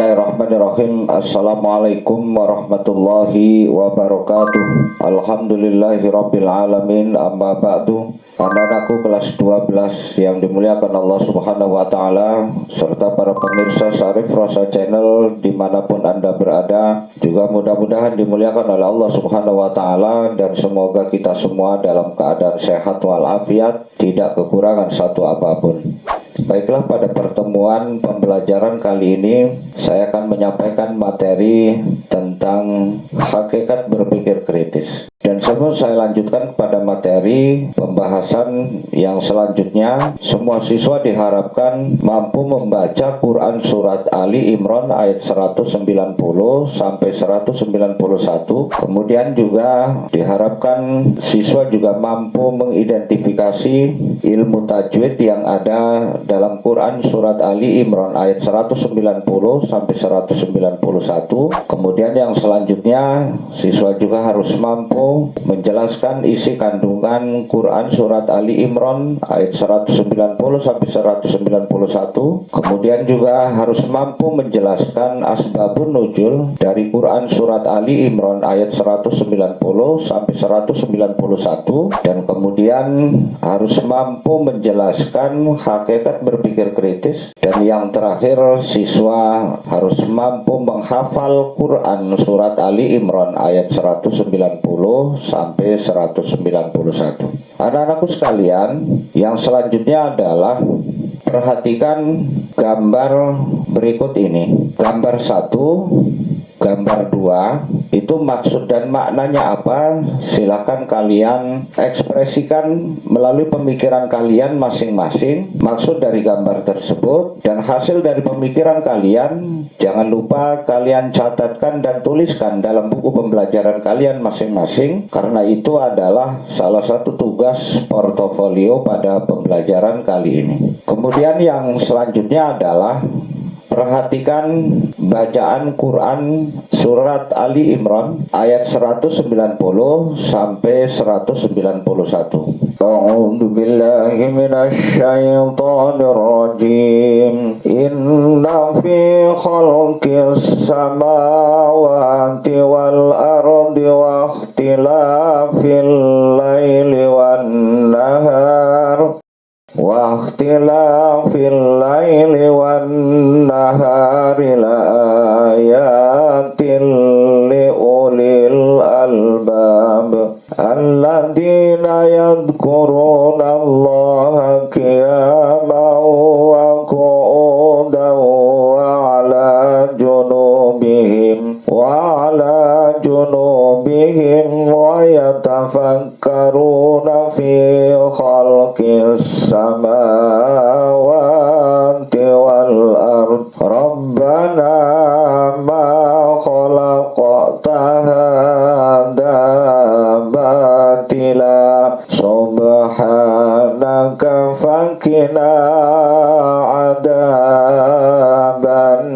Bismillahirrahmanirrahim. Assalamualaikum warahmatullahi wabarakatuh. Alhamdulillahirabbil alamin. Amma ba'du. Anak-anakku kelas 12 yang dimuliakan Allah Subhanahu wa taala, serta para pemirsa Syarif Rosa Channel dimanapun Anda berada, juga mudah-mudahan dimuliakan oleh Allah Subhanahu wa taala, dan semoga kita semua dalam keadaan sehat walafiat, tidak kekurangan satu apapun. Baiklah, pada pertemuan pembelajaran kali ini saya akan menyampaikan materi tentang hakikat berpikir kritis. Dan sebelum saya lanjutkan kepada materi pembahasan yang selanjutnya, semua siswa diharapkan mampu membaca Quran Surat Ali Imran ayat 190 sampai 191. Kemudian juga diharapkan siswa juga mampu mengidentifikasi ilmu tajwid yang ada dalam Quran Surat Ali Imran ayat 190 sampai 191. Kemudian yang selanjutnya, siswa juga harus mampu menjelaskan isi kandungan Quran Surat Ali Imran ayat 190 sampai 191. Kemudian juga harus mampu menjelaskan asbabun nuzul dari Quran Surat Ali Imran ayat 190 sampai 191. Dan kemudian harus mampu menjelaskan hakikat berpikir kritis. Dan yang terakhir, siswa harus mampu menghafal Quran Surat Ali Imran ayat 190 sampai 191. Anak-anakku sekalian, yang selanjutnya adalah perhatikan gambar berikut ini. Gambar 1, gambar 2, itu maksud dan maknanya apa? Silakan kalian ekspresikan melalui pemikiran kalian masing-masing maksud dari gambar tersebut, dan hasil dari pemikiran kalian jangan lupa kalian catatkan dan tuliskan dalam buku pembelajaran kalian masing-masing, karena itu adalah salah satu tugas portofolio pada pembelajaran kali ini. Kemudian yang selanjutnya adalah perhatikan bacaan Quran Surat Ali Imran ayat 190 sampai 191. A'udzu billahi minasy syaithanir rajim. Inna fi khalqis samawati wal ardi wa ikhtilafil laili wan nahar wa ikhtilafil laili wan nahari la ayatin li ulil albab alladzina yadhkuruna Allaha qiyaman wa qu'udan wa ala junubihim wa yatafakkaruna fi khalqis samawati wal ard rabbana ma khalaqta hadza batila subhanaka fakina adzaban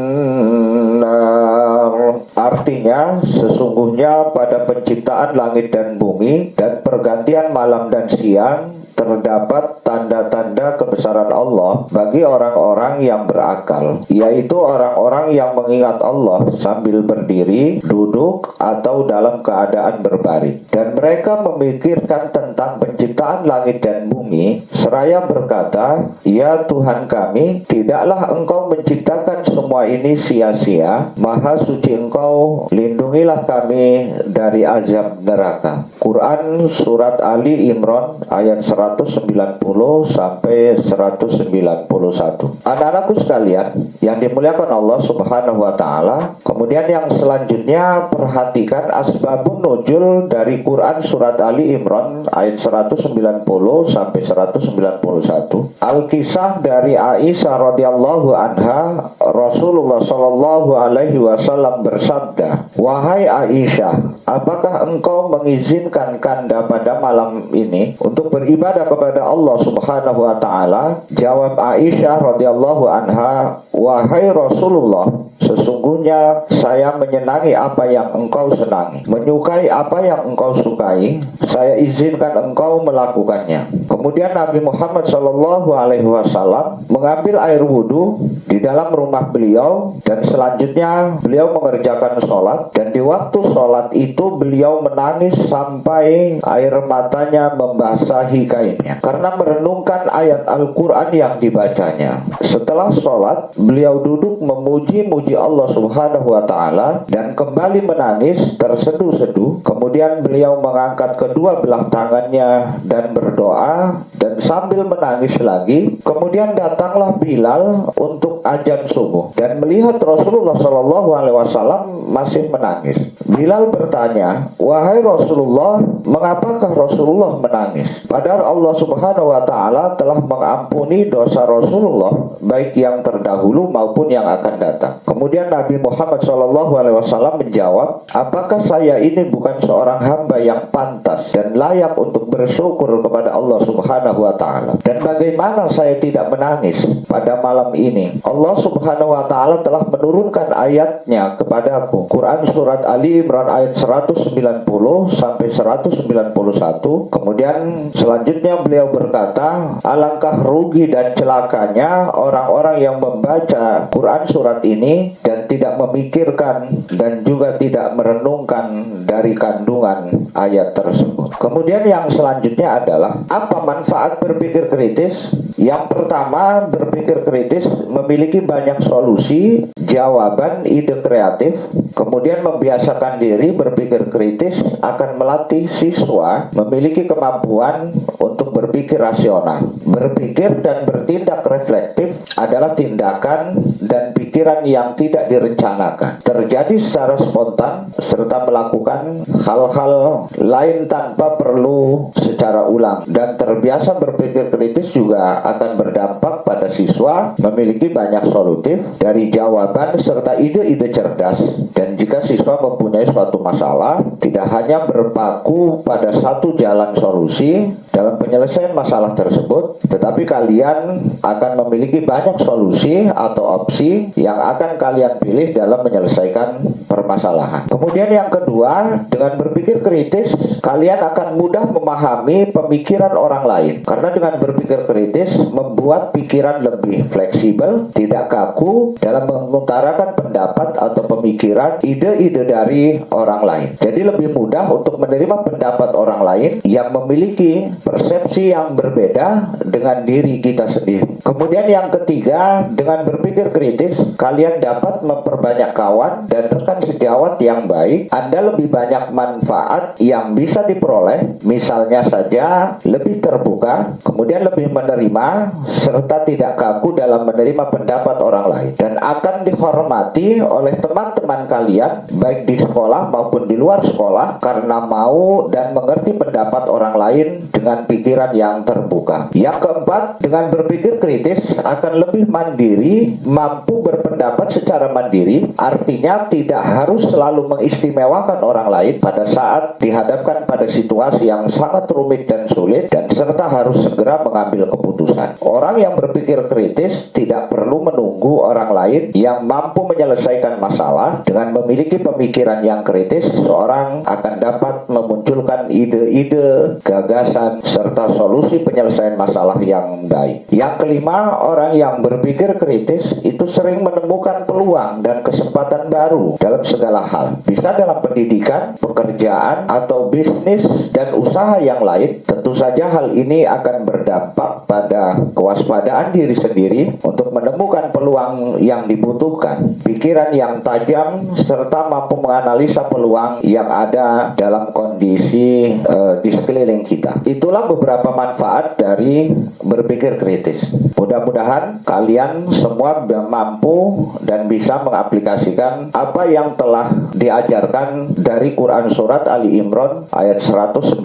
nar. Artinya, sesungguhnya pada penciptaan langit dan bumi dan pergantian malam dan siang terdapat tanda-tanda kebesaran Allah bagi orang-orang yang berakal, yaitu orang-orang yang mengingat Allah sambil berdiri, duduk, atau dalam keadaan berbaring. Dan mereka memikirkan tentang penciptaan langit dan bumi, seraya berkata, "Ya Tuhan kami, tidaklah Engkau menciptakan semua ini sia-sia. Maha suci Engkau, lindungilah kami dari azab neraka." Quran Surat Ali Imran ayat 190 sampai 191. Anak-anakku sekalian yang dimuliakan Allah Subhanahu wa taala, kemudian yang selanjutnya perhatikan asbabun nuzul dari Quran Surat Ali Imran ayat 190 sampai 191. Al-Kisah dari Aisyah radhiyallahu anha, Rasulullah sallallahu alaihi wasallam bersabda, "Wahai Aisyah, apakah engkau mengizinkan Kanda pada malam ini untuk beribadah kepada Allah Subhanahu wa taala, jawab Aisyah radhiyallahu anha, "Wahai Rasulullah, sesungguhnya saya menyenangi apa yang engkau senangi, menyukai apa yang engkau sukai. Saya izinkan engkau melakukannya." Kemudian Nabi Muhammad Shallallahu Alaihi Wasallam mengambil air wudhu di dalam rumah beliau, dan selanjutnya beliau mengerjakan sholat. Dan di waktu sholat itu beliau menangis sampai air matanya membasahi kainnya karena merenungkan ayat Al-Quran yang dibacanya. Setelah sholat, beliau duduk memuji-muji Allah Subhanahu wa taala dan kembali menangis terseduh-seduh. Kemudian beliau mengangkat kedua belah tangannya dan berdoa, dan sambil menangis lagi, kemudian datanglah Bilal untuk azan subuh, dan melihat Rasulullah Shallallahu Alaihi Wasallam masih menangis. Bilal bertanya, "Wahai Rasulullah, mengapakah Rasulullah menangis? Padahal Allah Subhanahu wa taala telah mengampuni dosa Rasulullah, baik yang terdahulu maupun yang akan datang." Kemudian Nabi Muhammad Shallallahu Alaihi Wasallam menjawab, "Apakah saya ini bukan seorang hamba yang pantas dan layak untuk bersyukur kepada Allah Subhanahu wa taala? Dan bagaimana saya tidak menangis pada malam ini? Allah Subhanahu wa taala telah menurunkan ayatnya kepadaku." Quran surat Ali Imran ayat 190 sampai 191. Kemudian selanjutnya beliau berkata, "Alangkah rugi dan celakanya orang-orang yang membaca Quran surat ini dan tidak memikirkan dan juga tidak merenungkan dari kandungan ayat tersebut." Kemudian yang selanjutnya adalah, apa manfaat berpikir kritis? Yang pertama, berpikir kritis memiliki banyak solusi, jawaban, ide kreatif. Kemudian membiasakan diri berpikir kritis akan melatih siswa memiliki kemampuan untuk berpikir rasional. Berpikir dan bertindak reflektif adalah tindakan dan pikiran yang tidak direncanakan, terjadi secara spontan, serta melakukan hal-hal lain tanpa perlu secara ulang. Dan terbiasa berpikir kritis juga akan berdampak pada siswa memiliki banyak solutif dari jawaban serta ide-ide cerdas. Dan jika siswa mempunyai suatu masalah, tidak hanya berpaku pada satu jalan solusi dalam penyelesaian masalah tersebut, tetapi kalian akan memiliki banyak solusi atau opsi yang akan kalian pilih dalam menyelesaikan permasalahan. Kemudian yang kedua, dengan berpikir kritis, kalian akan mudah memahami pemikiran orang lain. Karena dengan berpikir kritis membuat pikiran lebih fleksibel, tidak kaku dalam mengutarakan pendapat atau pemikiran, ide-ide dari orang lain. Jadi lebih mudah untuk menerima pendapat orang lain yang memiliki persepsi yang berbeda dengan diri kita sendiri. Kemudian yang ketiga, dengan berpikir kritis, kalian dapat memperbanyak kawan dan rekan sejawat yang baik. Anda lebih banyak manfaat yang bisa diperoleh, misalnya saja lebih terbuka, kemudian lebih menerima, serta tidak kaku dalam menerima pendapat orang lain, dan akan dihormati oleh teman-teman kalian baik di sekolah maupun di luar sekolah karena mau dan mengerti pendapat orang lain dengan pikiran yang terbuka. Yang keempat, dengan berpikir kritis akan lebih mandiri, mampu berpendapat secara mandiri, artinya tidak harus selalu mengistimewakan orang lain pada saat dihadapkan pada situasi yang sangat rumit dan sulit, dan serta harus segera mengambil keputusan. Orang yang berpikir kritis tidak perlu menunggu orang lain yang mampu menyelesaikan masalah. Dengan memiliki pemikiran yang kritis, seorang akan dapat memunculkan ide-ide, gagasan, serta solusi penyelesaian masalah yang baik. Yang kelima, orang yang berpikir kritis itu sering menemukan peluang dan kesempatan baru dalam segala hal. Bisa dalam pendidikan, pekerjaan, atau bisnis dan usaha yang lain. Tentu saja hal ini akan berdampak pada kewaspadaan diri sendiri untuk menemukan peluang yang dibutuhkan, pikiran yang tajam, serta mampu menganalisa peluang yang ada dalam kondisi di sekeliling kita. Itulah beberapa manfaat dari berpikir kritis. Mudah-mudahan kalian semua mampu dan bisa mengaplikasikan apa yang telah diajarkan dari Quran surat Ali Imran ayat 190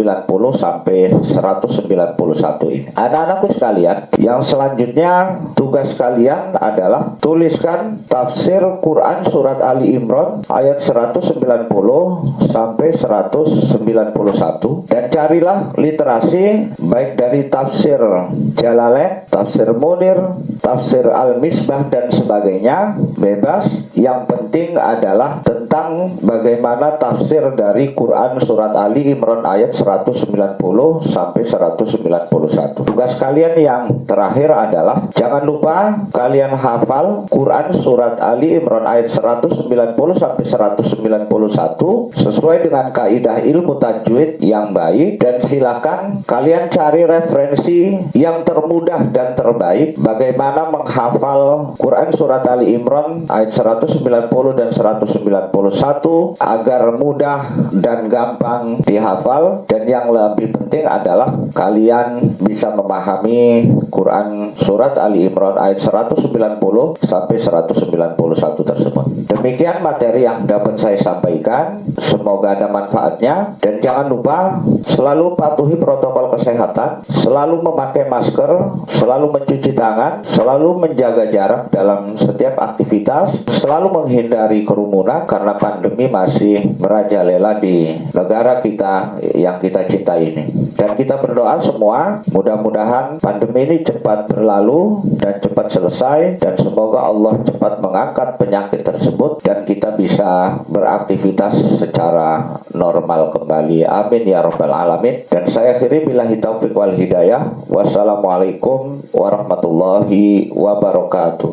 sampai 191 ini. Anak-anakku sekalian, yang selanjutnya tugas kalian adalah tuliskan tafsir Quran surat Ali Imran ayat 190 sampai 191. 191, dan carilah literasi baik dari tafsir Jalalain, tafsir Munir, tafsir Al-Misbah dan sebagainya, bebas. Yang penting adalah tentang bagaimana tafsir dari Quran surat Ali Imran ayat 190 sampai 191. Tugas kalian yang terakhir adalah jangan lupa kalian hafal Quran surat Ali Imran ayat 190 sampai 191 sesuai dengan kaidah ilmu tajwid yang baik, dan silakan kalian cari referensi yang termudah dan terbaik bagaimana menghafal Quran surat Ali Imran ayat 190 dan 191 agar mudah dan gampang dihafal. Dan yang lebih penting adalah kalian bisa memahami Quran surat Ali Imran ayat 190 sampai 191 tersebut. Demikian materi yang dapat saya sampaikan, semoga ada manfaatnya, dan jangan lupa selalu patuhi protokol kesehatan, selalu memakai masker, selalu mencuci tangan, selalu menjaga jarak dalam setiap aktivitas, selalu menghindari kerumunan karena pandemi masih merajalela di negara kita yang kita cintai ini. Dan kita berdoa semua mudah-mudahan pandemi ini cepat berlalu dan cepat selesai, dan semoga Allah cepat mengangkat penyakit tersebut dan kita bisa beraktivitas secara normal kembali. Amin ya rabbal alamin. Dan saya akhiri billahi taufiq wal hidayah. Wassalamualaikum warahmatullahi wabarakatuh.